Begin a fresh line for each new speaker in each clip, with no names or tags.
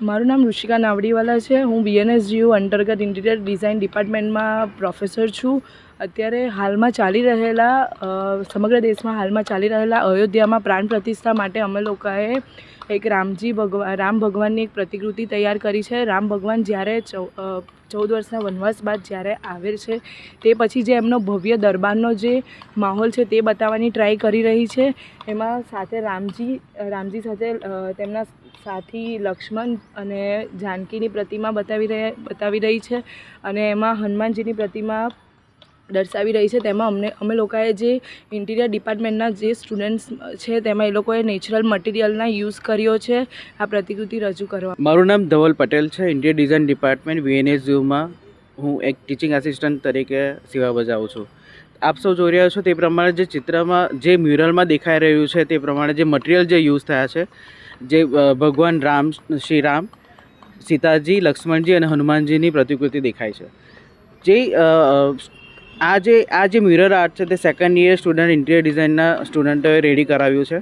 મારું નામ ઋષિકા નાવડીવાલા છે. હું BNSGU અંતર્ગત ઇન્ટિરિયર ડિઝાઇન ડિપાર્ટમેન્ટમાં પ્રોફેસર છું. અત્યારે હાલમાં ચાલી રહેલા સમગ્ર દેશમાં હાલમાં ચાલી રહેલા અયોધ્યામાં પ્રાણ પ્રતિષ્ઠા માટે અમે લોકોએ એક રામ ભગવાનની એક પ્રતિકૃતિ તૈયાર કરી છે. રામ ભગવાન જ્યારે 14 વર્ષના વનવાસ બાદ જ્યારે આવે છે તે પછી જે એમનો ભવ્ય દરબારનો જે માહોલ છે તે બતાવવાની ટ્રાય કરી રહી છે. એમાં સાથે રામજી સાથે તેમના સાથી લક્ષ્મણ અને જાનકીની પ્રતિમા બતાવી રહી છે અને એમાં હનુમાનજીની પ્રતિમા દર્શાવી રહી છે. તેમાં અમે લોકોએ જે ઇન્ટિરિયર ડિપાર્ટમેન્ટના જે સ્ટુડન્ટ્સ છે તેમાં એ લોકોએ નેચરલ મટીરિયલના યુઝ કર્યો છે આ પ્રતિકૃતિ રજૂ કરવા.
મારું નામ ધવલ પટેલ છે. ઇન્ટિરિયર ડિઝાઇન ડિપાર્ટમેન્ટ BNSGUમાં હું એક ટીચિંગ આસિસ્ટન્ટ તરીકે સેવા બજાવું છું. આપ સૌ જોઈ રહ્યા છો તે પ્રમાણે જે ચિત્રમાં જે મ્યુરલમાં દેખાઈ રહ્યું છે તે પ્રમાણે જે મટીરિયલ જે યુઝ થયા છે, જે ભગવાન શ્રી રામ, સીતાજી, લક્ષ્મણજી અને હનુમાનજીની પ્રતિકૃતિ દેખાય છે. જે આ જે મિરર આર્ટ છે તે સેકન્ડ યર સ્ટુડન્ટ ઇન્ટિરિયર ડિઝાઇનના સ્ટુડન્ટોએ રેડી કરાવ્યું છે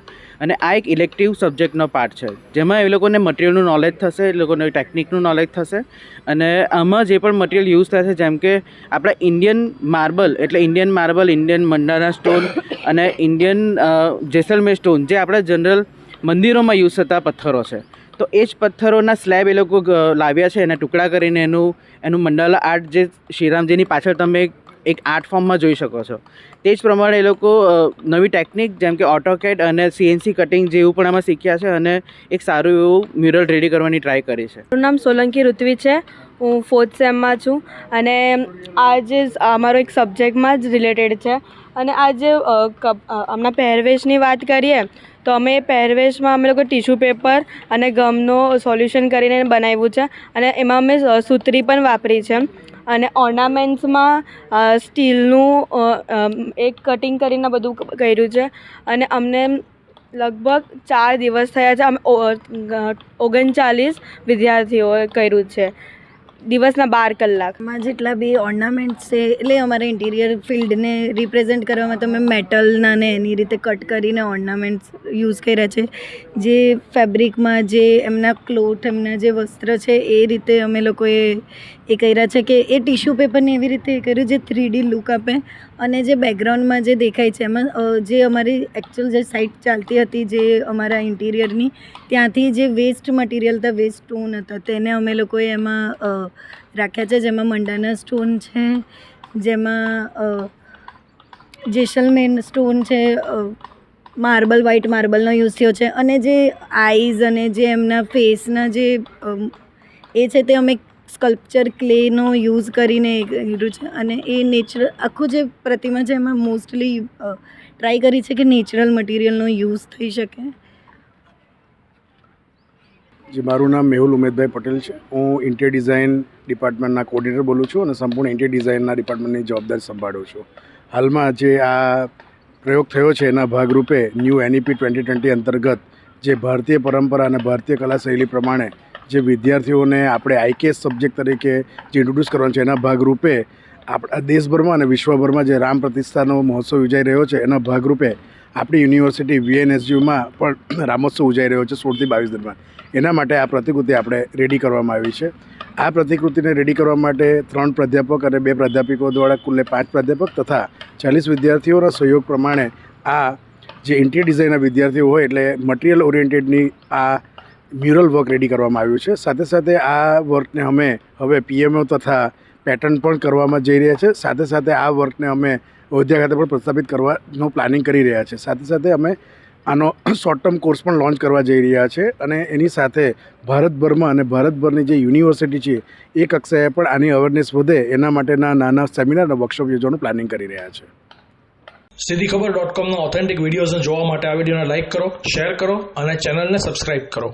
અને આ એક ઇલેક્ટિવ સબ્જેક્ટનો પાર્ટ છે જેમાં એ લોકોને મટિરિયલનું નોલેજ થશે, એ લોકોને ટેકનિકનું નોલેજ થશે અને આમાં જે પણ મટિરિયલ યુઝ થશે જેમ કે આપણા Indian marble, Indian mandana stone અને ઇન્ડિયન જેસલમેર સ્ટોન જે આપણા જનરલ મંદિરોમાં યુઝ થતા પથ્થરો છે. તો એ જ પથ્થરોના સ્લેબ એ લોકો લાવ્યા છે, એના ટુકડા કરીને એનું મંડાલા આર્ટ જે શ્રીરામજીની પાછળ તમે એક આર્ટ ફોર્મમાં જોઈ શકો છો. તે જ પ્રમાણે એ લોકો નવી ટેકનિક જેમ કે AutoCAD અને CNC કટિંગ જેવું પણ આમાં શીખ્યા છે અને એક સારું એવું મ્યુરલ રેડી કરવાની ટ્રાય કરી છે.
મારું નામ સોલંકી ઋત્વી છે. હું 4th સેમમાં છું અને આ જે અમારો એક સબ્જેક્ટમાં જ રિલેટેડ છે અને આ જે હમણાં પહેરવેશની વાત કરીએ તો અમે પહેરવેશમાં અમે લોકો ટીશ્યુ પેપર અને ગમનો સોલ્યુશન કરીને બનાવ્યું છે અને એમાં અમે સૂતરી પણ વાપરી છે અને ઓર્નામેન્ટ્સમાં સ્ટીલનું એક કટિંગ કરીને બધું કર્યું છે અને અમને લગભગ 4 દિવસ થયા છે. અમે 39 વિદ્યાર્થીઓએ કર્યું છે દિવસના 12 કલાકમાં.
જેટલા બી ઓર્નામેન્ટ્સ છે એટલે અમારા ઇન્ટિરિયર ફિલ્ડને રિપ્રેઝેન્ટ કરવામાં તમે મેટલના ને એની રીતે કટ કરીને ઓર્નામેન્ટ્સ યુઝ કર્યા છે. જે ફેબ્રિકમાં જે એમના ક્લોથ, એમના જે વસ્ત્ર છે એ રીતે અમે લોકોએ એ કર્યા છે કે એ ટિશ્યુ પેપરને એવી રીતે કર્યું જે 3D લુક આપે અને જે બેકગ્રાઉન્ડમાં જે દેખાય છે એમાં જે અમારી એકચ્યુઅલ જે સાઇટ ચાલતી હતી જે અમારા ઇન્ટિરિયરની ત્યાંથી જે વેસ્ટ મટીરિયલ હતા, વેસ્ટ સ્ટોન હતા તેને અમે લોકોએ એમાં રાખ્યા છે. જેમાં મંડાના સ્ટોન છે, જેમાં જેસલમેર સ્ટોન છે, વ્હાઇટ માર્બલનો યુઝ થયો છે અને જે આઈઝ અને જે એમના ફેસના જે એ છે તે અમે સ્કલ્પચર ક્લેનો યુઝ કરીને કર્યું છે અને એ નેચરલ આખું જે પ્રતિમા છે એમાં મોસ્ટલી ટ્રાય કરી છે કે નેચરલ મટીરિયલનો યુઝ થઈ શકે.
જી, મારું નામ મેહુલ ઉમેદભાઈ પટેલ છે. હું ઇન્ટિરિયર ડિઝાઇન ડિપાર્ટમેન્ટના કોર્ડિનેટર બોલું છું અને સંપૂર્ણ ઇન્ટિરિયર ડિઝાઇનના ડિપાર્ટમેન્ટની જવાબદારી સંભાળું છું. હાલમાં જે આ પ્રયોગ થયો છે એના ભાગરૂપે ન્યૂ NEP 2020 અંતર્ગત જે ભારતીય પરંપરા અને ભારતીય કલા શૈલી પ્રમાણે જે વિદ્યાર્થીઓને આપણે IKS સબ્જેક્ટ તરીકે જે ઇન્ટ્રોડ્યુસ કરવાનો છે એના ભાગરૂપે આપણા દેશભરમાં અને વિશ્વભરમાં જે રામ પ્રતિષ્ઠાનો મહોત્સવ યોજાઈ રહ્યો છે એના ભાગરૂપે આપણી યુનિવર્સિટી BNSGUમાં પણ રામોત્સવ યોજાઈ રહ્યો છે 16 થી 22 દરમિયાન. એના માટે આ પ્રતિકૃતિ આપણે રેડી કરવામાં આવી છે. આ પ્રતિકૃતિને રેડી કરવા માટે 3 પ્રાધ્યાપક અને 2 પ્રાધ્યાપકો દ્વારા કુલ 5 પ્રાધ્યાપક તથા 40 વિદ્યાર્થીઓના સહયોગ પ્રમાણે આ જે ઇન્ટિરિયર ડિઝાઇનના વિદ્યાર્થીઓ હોય એટલે મટીરિયલ ઓરિએન્ટેડની આ મ્યુરલ વર્ક રેડી કરવામાં આવ્યું છે. સાથે સાથે આ વર્કને અમે હવે PMO તથા પેટર્ન પણ કરવામાં જઈ રહ્યા છે. સાથે સાથે આ વર્કને અમે અયોધ્યા ખાતે પણ પ્રસ્થાપિત કરવાનો પ્લાનિંગ કરી રહ્યા છે. સાથે સાથે અમે આનો શોર્ટ ટર્મ કોર્સ પણ લોન્ચ કરવા જઈ રહ્યા છે અને એની સાથે ભારતભરમાં અને ભારતભરની જે યુનિવર્સિટી છે એ કક્ષાએ પણ આની અવેરનેસ વધે એના માટેના નાના સેમિનાર અને વર્કશોપ યોજવાનું પ્લાનિંગ કરી રહ્યા છે.
સીધીખબર.comના ઓથેન્ટિક વિડીયોઝને જોવા માટે આ વિડીયોને લાઇક કરો, શેર કરો અને ચેનલને સબસ્ક્રાઇબ કરો.